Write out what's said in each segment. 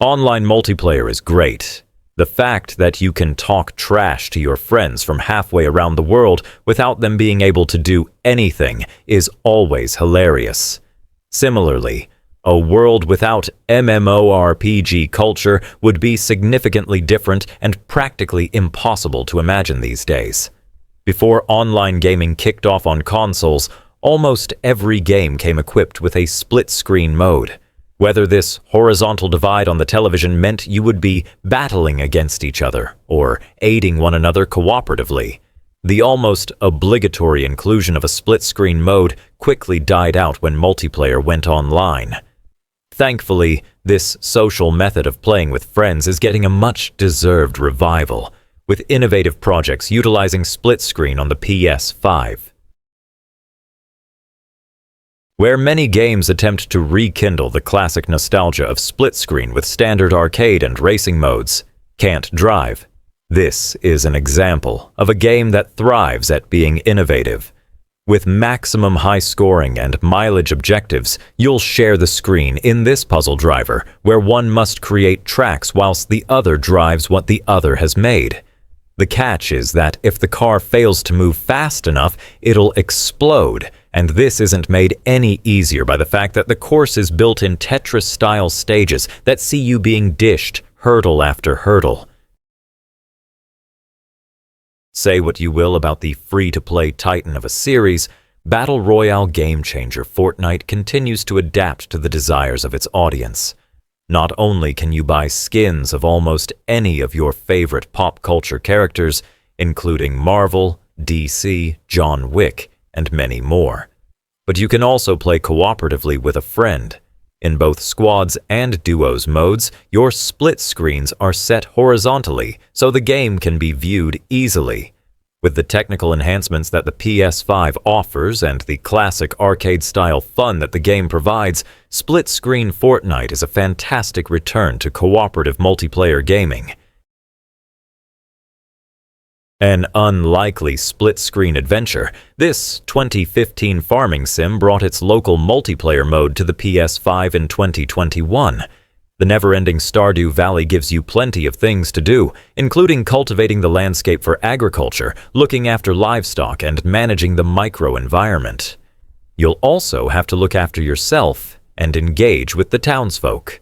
Online multiplayer is great. The fact that you can talk trash to your friends from halfway around the world without them being able to do anything is always hilarious. Similarly, a world without MMORPG culture would be significantly different and practically impossible to imagine these days. Before online gaming kicked off on consoles, almost every game came equipped with a split-screen mode. Whether this horizontal divide on the television meant you would be battling against each other or aiding one another cooperatively, the almost obligatory inclusion of a split-screen mode quickly died out when multiplayer went online. Thankfully, this social method of playing with friends is getting a much-deserved revival, with innovative projects utilizing split-screen on the PS5. Where many games attempt to rekindle the classic nostalgia of split-screen with standard arcade and racing modes, Can't Drive. This is an example of a game that thrives at being innovative. With maximum high scoring and mileage objectives, you'll share the screen in this puzzle driver, where one must create tracks whilst the other drives what the other has made. The catch is that if the car fails to move fast enough, it'll explode, and this isn't made any easier by the fact that the course is built in Tetris-style stages that see you being dished hurdle after hurdle. Say what you will about the free-to-play titan of a series, Battle Royale game changer Fortnite continues to adapt to the desires of its audience. Not only can you buy skins of almost any of your favorite pop culture characters, including Marvel, DC, John Wick, and many more, but you can also play cooperatively with a friend. In both squads and duos modes, your split screens are set horizontally, so the game can be viewed easily. With the technical enhancements that the PS5 offers and the classic arcade-style fun that the game provides, split-screen Fortnite is a fantastic return to cooperative multiplayer gaming. An unlikely split-screen adventure, this 2015 farming sim brought its local multiplayer mode to the PS5 in 2021. The never-ending Stardew Valley gives you plenty of things to do, including cultivating the landscape for agriculture, looking after livestock, and managing the micro-environment. You'll also have to look after yourself and engage with the townsfolk.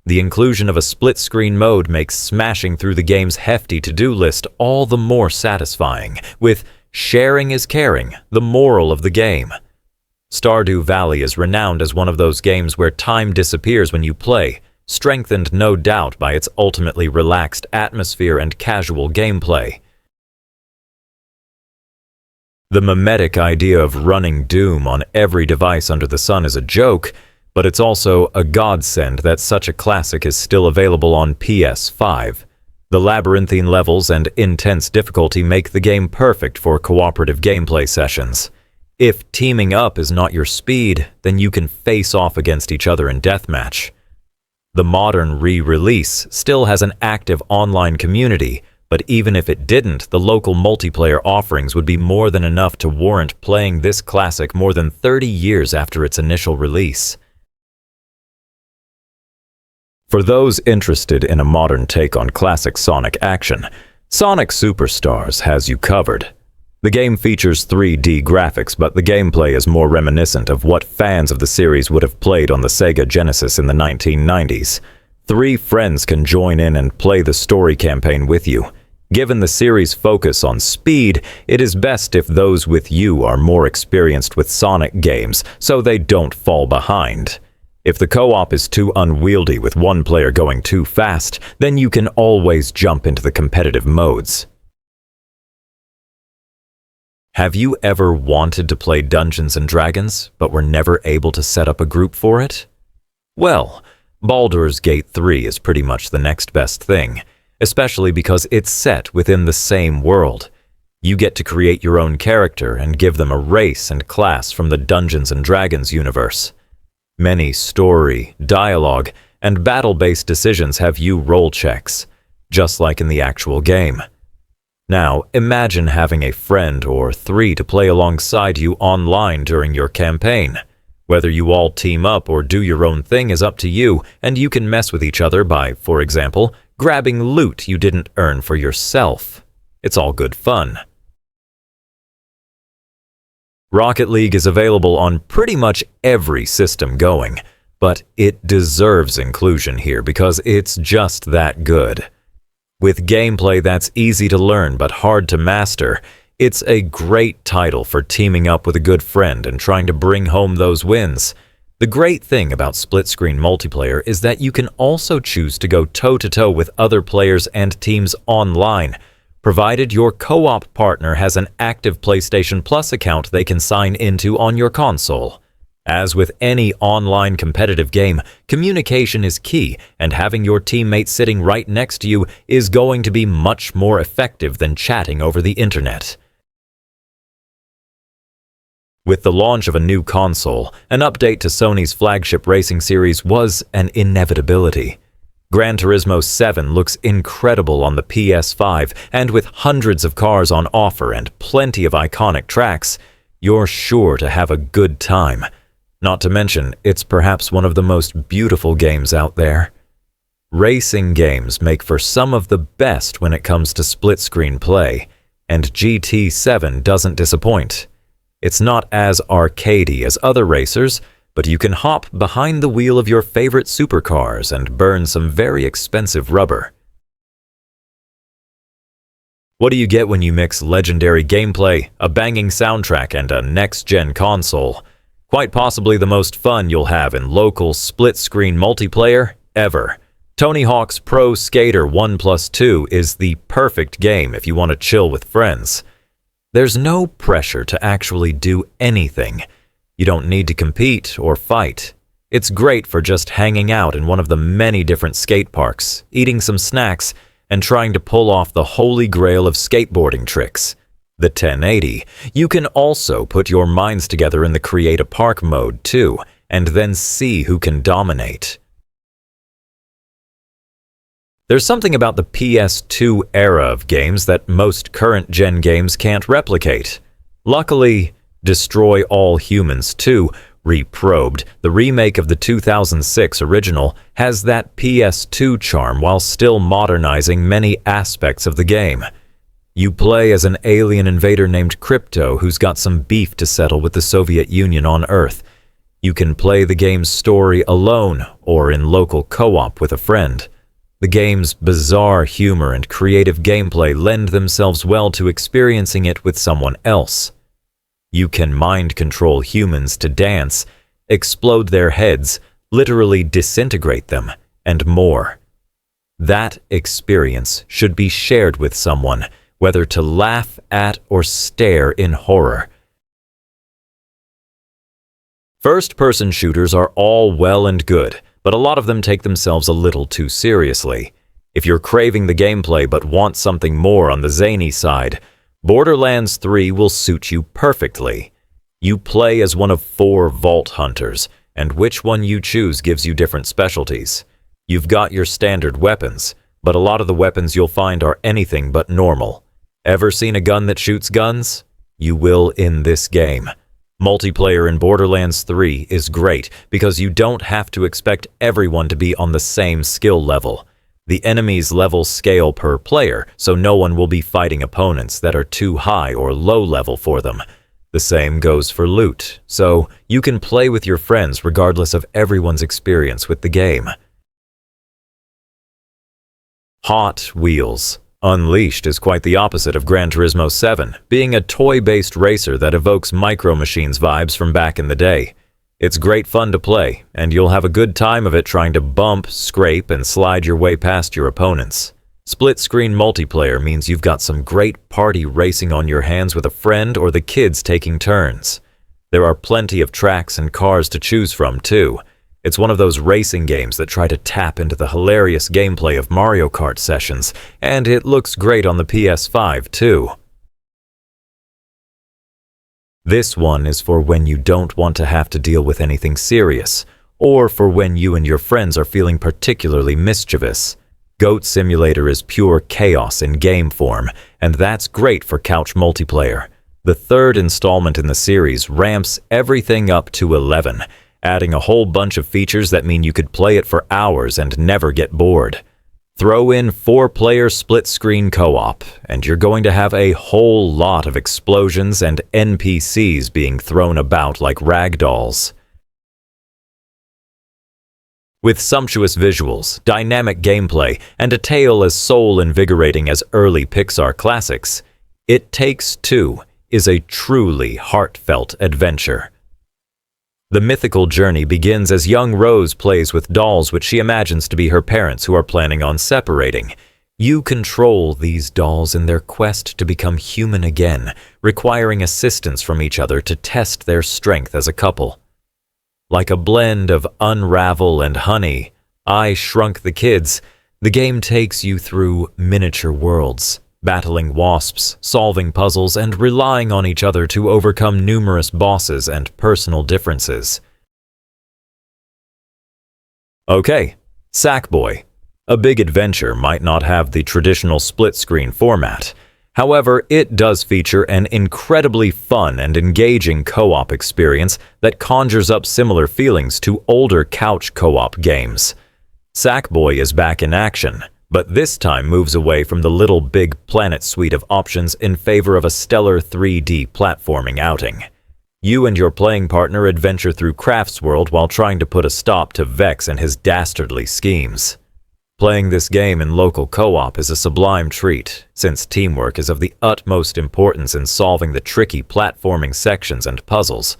The inclusion of a split-screen mode makes smashing through the game's hefty to-do list all the more satisfying, with sharing is caring, the moral of the game. Stardew Valley is renowned as one of those games where time disappears when you play, strengthened no doubt by its ultimately relaxed atmosphere and casual gameplay. The mimetic idea of running Doom on every device under the sun is a joke, but it's also a godsend that such a classic is still available on PS5. The labyrinthine levels and intense difficulty make the game perfect for cooperative gameplay sessions. If teaming up is not your speed, then you can face off against each other in deathmatch. The modern re-release still has an active online community, but even if it didn't, the local multiplayer offerings would be more than enough to warrant playing this classic more than 30 years after its initial release. For those interested in a modern take on classic Sonic action, Sonic Superstars has you covered. The game features 3D graphics, but the gameplay is more reminiscent of what fans of the series would have played on the Sega Genesis in the 1990s. 3 friends can join in and play the story campaign with you. Given the series' focus on speed, it is best if those with you are more experienced with Sonic games, so they don't fall behind. If the co-op is too unwieldy with one player going too fast, then you can always jump into the competitive modes. Have you ever wanted to play Dungeons & Dragons, but were never able to set up a group for it? Well, Baldur's Gate 3 is pretty much the next best thing, especially because it's set within the same world. You get to create your own character and give them a race and class from the Dungeons & Dragons universe. Many story, dialogue, and battle-based decisions have you roll checks, just like in the actual game. Now, imagine having a friend or 3 to play alongside you online during your campaign. Whether you all team up or do your own thing is up to you, and you can mess with each other by, for example, grabbing loot you didn't earn for yourself. It's all good fun. Rocket League is available on pretty much every system going, but it deserves inclusion here because it's just that good. With gameplay that's easy to learn but hard to master, it's a great title for teaming up with a good friend and trying to bring home those wins. The great thing about split-screen multiplayer is that you can also choose to go toe-to-toe with other players and teams online, provided your co-op partner has an active PlayStation Plus account they can sign into on your console. As with any online competitive game, communication is key, and having your teammate sitting right next to you is going to be much more effective than chatting over the internet. With the launch of a new console, an update to Sony's flagship racing series was an inevitability. Gran Turismo 7 looks incredible on the PS5, and with hundreds of cars on offer and plenty of iconic tracks, you're sure to have a good time. Not to mention, it's perhaps one of the most beautiful games out there. Racing games make for some of the best when it comes to split-screen play, and GT7 doesn't disappoint. It's not as arcadey as other racers, but you can hop behind the wheel of your favorite supercars and burn some very expensive rubber. What do you get when you mix legendary gameplay, a banging soundtrack, and a next-gen console? Quite possibly the most fun you'll have in local split-screen multiplayer ever. Tony Hawk's Pro Skater 1+2 is the perfect game if you want to chill with friends. There's no pressure to actually do anything. You don't need to compete or fight. It's great for just hanging out in one of the many different skate parks, eating some snacks, and trying to pull off the holy grail of skateboarding tricks. The 1080. You can also put your minds together in the Create a Park mode too, and then see who can dominate. There's something about the PS2 era of games that most current-gen games can't replicate. Luckily, Destroy All Humans 2, Reprobed, the remake of the 2006 original, has that PS2 charm while still modernizing many aspects of the game. You play as an alien invader named Crypto who's got some beef to settle with the Soviet Union on Earth. You can play the game's story alone or in local co-op with a friend. The game's bizarre humor and creative gameplay lend themselves well to experiencing it with someone else. You can mind control humans to dance, explode their heads, literally disintegrate them, and more. That experience should be shared with someone, whether to laugh at or stare in horror. First-person shooters are all well and good, but a lot of them take themselves a little too seriously. If you're craving the gameplay but want something more on the zany side, Borderlands 3 will suit you perfectly. You play as one of 4 vault hunters, and which one you choose gives you different specialties. You've got your standard weapons, but a lot of the weapons you'll find are anything but normal. Ever seen a gun that shoots guns? You will in this game. Multiplayer in Borderlands 3 is great because you don't have to expect everyone to be on the same skill level. The enemies level scale per player, so no one will be fighting opponents that are too high or low level for them. The same goes for loot, so you can play with your friends regardless of everyone's experience with the game. Hot Wheels Unleashed is quite the opposite of Gran Turismo 7, being a toy-based racer that evokes Micro Machines vibes from back in the day. It's great fun to play, and you'll have a good time of it trying to bump, scrape, and slide your way past your opponents. Split-screen multiplayer means you've got some great party racing on your hands with a friend or the kids taking turns. There are plenty of tracks and cars to choose from, too. It's one of those racing games that try to tap into the hilarious gameplay of Mario Kart sessions, and it looks great on the PS5 too. This one is for when you don't want to have to deal with anything serious, or for when you and your friends are feeling particularly mischievous. Goat Simulator is pure chaos in game form, and that's great for couch multiplayer. The third installment in the series ramps everything up to 11, adding a whole bunch of features that mean you could play it for hours and never get bored. Throw in 4-player split-screen co-op, and you're going to have a whole lot of explosions and NPCs being thrown about like ragdolls. With sumptuous visuals, dynamic gameplay, and a tale as soul-invigorating as early Pixar classics, It Takes Two is a truly heartfelt adventure. The mythical journey begins as young Rose plays with dolls which she imagines to be her parents who are planning on separating. You control these dolls in their quest to become human again, requiring assistance from each other to test their strength as a couple. Like a blend of Unravel and Honey, I Shrunk the Kids, the game takes you through miniature worlds, battling wasps, solving puzzles, and relying on each other to overcome numerous bosses and personal differences. Okay, Sackboy. A big adventure might not have the traditional split-screen format. However, it does feature an incredibly fun and engaging co-op experience that conjures up similar feelings to older couch co-op games. Sackboy is back in action, but this time moves away from the Little Big Planet suite of options in favor of a stellar 3D platforming outing. You and your playing partner adventure through Kraft's world while trying to put a stop to Vex and his dastardly schemes. Playing this game in local co-op is a sublime treat, since teamwork is of the utmost importance in solving the tricky platforming sections and puzzles.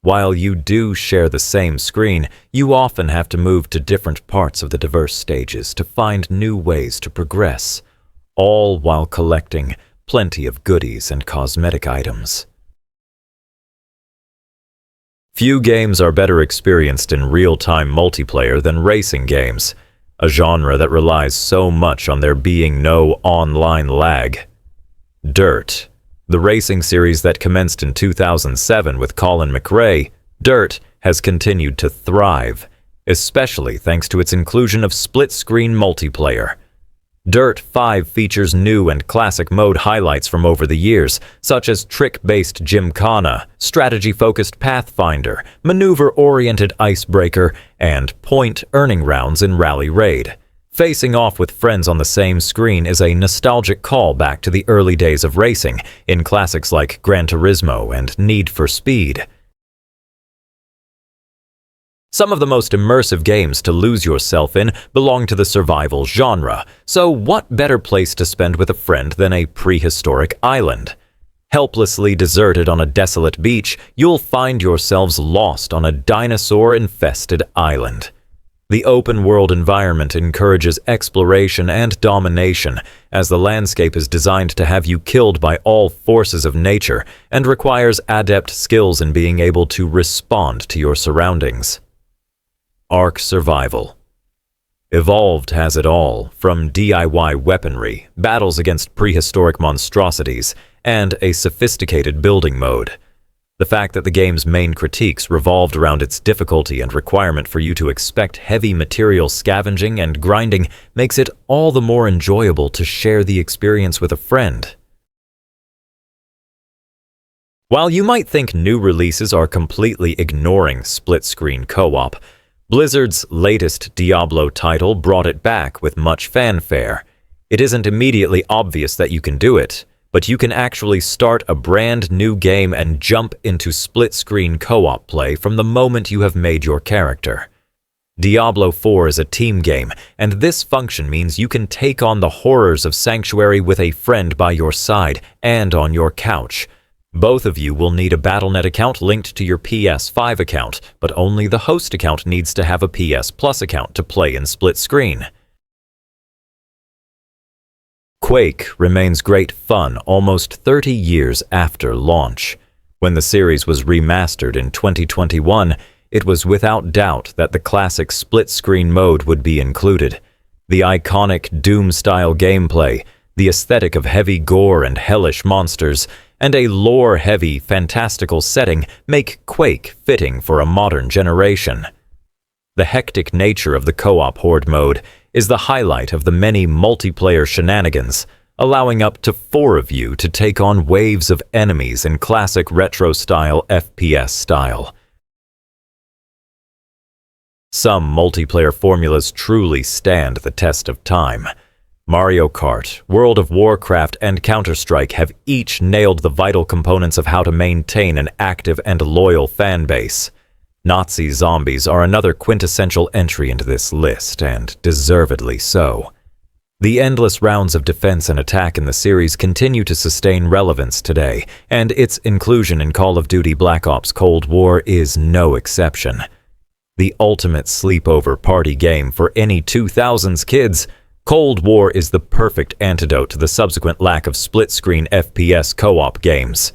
While you do share the same screen, you often have to move to different parts of the diverse stages to find new ways to progress, all while collecting plenty of goodies and cosmetic items. Few games are better experienced in real-time multiplayer than racing games, a genre that relies so much on there being no online lag. Dirt. The racing series that commenced in 2007 with Colin McRae, Dirt has continued to thrive, especially thanks to its inclusion of split-screen multiplayer. Dirt 5 features new and classic mode highlights from over the years, such as trick-based Gymkhana, strategy-focused Pathfinder, maneuver-oriented Icebreaker, and point earning rounds in Rally Raid. Facing off with friends on the same screen is a nostalgic call back to the early days of racing in classics like Gran Turismo and Need for Speed. Some of the most immersive games to lose yourself in belong to the survival genre, so what better place to spend with a friend than a prehistoric island? Helplessly deserted on a desolate beach, you'll find yourselves lost on a dinosaur-infested island. The open-world environment encourages exploration and domination, as the landscape is designed to have you killed by all forces of nature and requires adept skills in being able to respond to your surroundings. Ark Survival. Evolved has it all, from DIY weaponry, battles against prehistoric monstrosities, and a sophisticated building mode. The fact that the game's main critiques revolved around its difficulty and requirement for you to expect heavy material scavenging and grinding makes it all the more enjoyable to share the experience with a friend. While you might think new releases are completely ignoring split-screen co-op, Blizzard's latest Diablo title brought it back with much fanfare. It isn't immediately obvious that you can do it, but you can actually start a brand new game and jump into split-screen co-op play from the moment you have made your character. Diablo 4 is a team game, and this function means you can take on the horrors of Sanctuary with a friend by your side and on your couch. Both of you will need a Battle.net account linked to your PS5 account, but only the host account needs to have a PS Plus account to play in split-screen. Quake remains great fun almost 30 years after launch. When the series was remastered in 2021, it was without doubt that the classic split-screen mode would be included. The iconic Doom-style gameplay, the aesthetic of heavy gore and hellish monsters, and a lore-heavy, fantastical setting make Quake fitting for a modern generation. The hectic nature of the co-op horde mode is the highlight of the many multiplayer shenanigans, allowing up to 4 of you to take on waves of enemies in classic retro-style FPS style. Some multiplayer formulas truly stand the test of time. Mario Kart, World of Warcraft, and Counter-Strike have each nailed the vital components of how to maintain an active and loyal fan base. Nazi zombies are another quintessential entry into this list, and deservedly so. The endless rounds of defense and attack in the series continue to sustain relevance today, and its inclusion in Call of Duty Black Ops Cold War is no exception. The ultimate sleepover party game for any 2000s kids, Cold War is the perfect antidote to the subsequent lack of split-screen FPS co-op games.